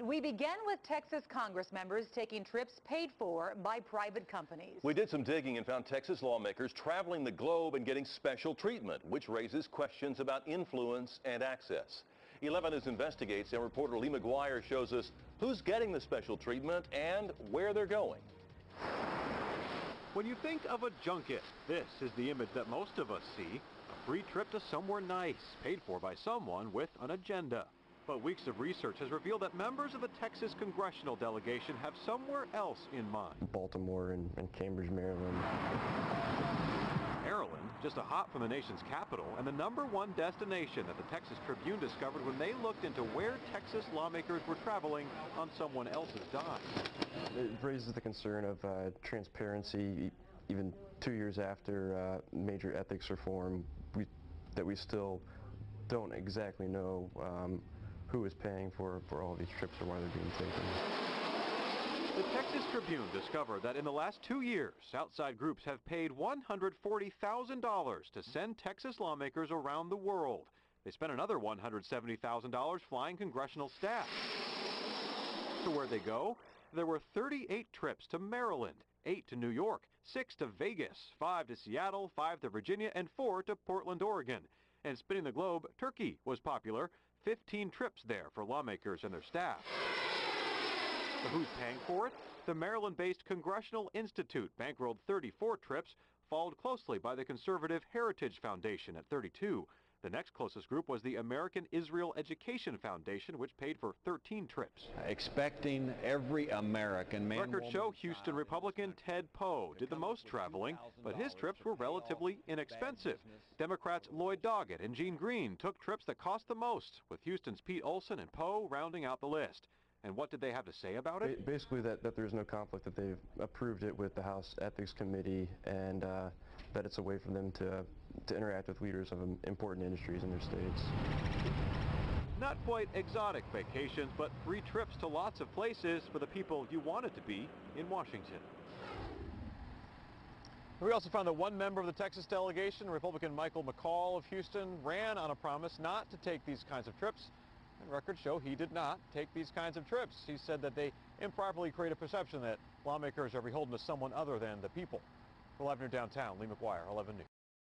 We begin with Texas Congress members taking trips paid for by private companies. We did some digging and found Texas lawmakers traveling the globe and getting special treatment, which raises questions about influence and access. 11 News investigates, and reporter Lee McGuire shows us who's getting the special treatment and where they're going. When you think of a junket, this is the image that most of us see. A free trip to somewhere nice, paid for by someone with an agenda. But weeks of research has revealed that members of the Texas congressional delegation have somewhere else in mind. Baltimore and Cambridge, Maryland. Maryland, just a hop from the nation's capital, and the #1 destination that the Texas Tribune discovered when they looked into where Texas lawmakers were traveling on someone else's dime. It raises the concern of transparency, even 2 years after major ethics reform, that we still don't exactly know who is paying for all these trips or why they're being taken. The Texas Tribune discovered that in the last 2 years, outside groups have paid $140,000 to send Texas lawmakers around the world. They spent another $170,000 flying congressional staff. So where'd they go? There were 38 trips to Maryland, 8 to New York, 6 to Vegas, 5 to Seattle, 5 to Virginia, and 4 to Portland, Oregon. And spinning the globe, Turkey was popular. 15 trips there for lawmakers and their staff. But who's paying for it? The Maryland-based Congressional Institute bankrolled 34 trips, followed closely by the conservative Heritage Foundation at 32. The next closest group was the American Israel Education Foundation, which paid for 13 trips. Expecting every American man. Records show Houston Republican Ted Poe did the most traveling, but his trips were relatively inexpensive. Democrats Lloyd Doggett and Gene Green took trips that cost the most, with Houston's Pete Olson and Poe rounding out the list. And what did they have to say about it? Basically that there's no conflict, that they've approved it with the House Ethics Committee, and that it's a way for them to interact with leaders of important industries in their states. Not quite exotic vacations, but free trips to lots of places for the people you wanted to be in Washington. We also found that one member of the Texas delegation, Republican Michael McCall of Houston, ran on a promise not to take these kinds of trips. And records show he did not take these kinds of trips. He said that they improperly create a perception that lawmakers are beholden to someone other than the people. For Live News Downtown, Lee McGuire, 11 News.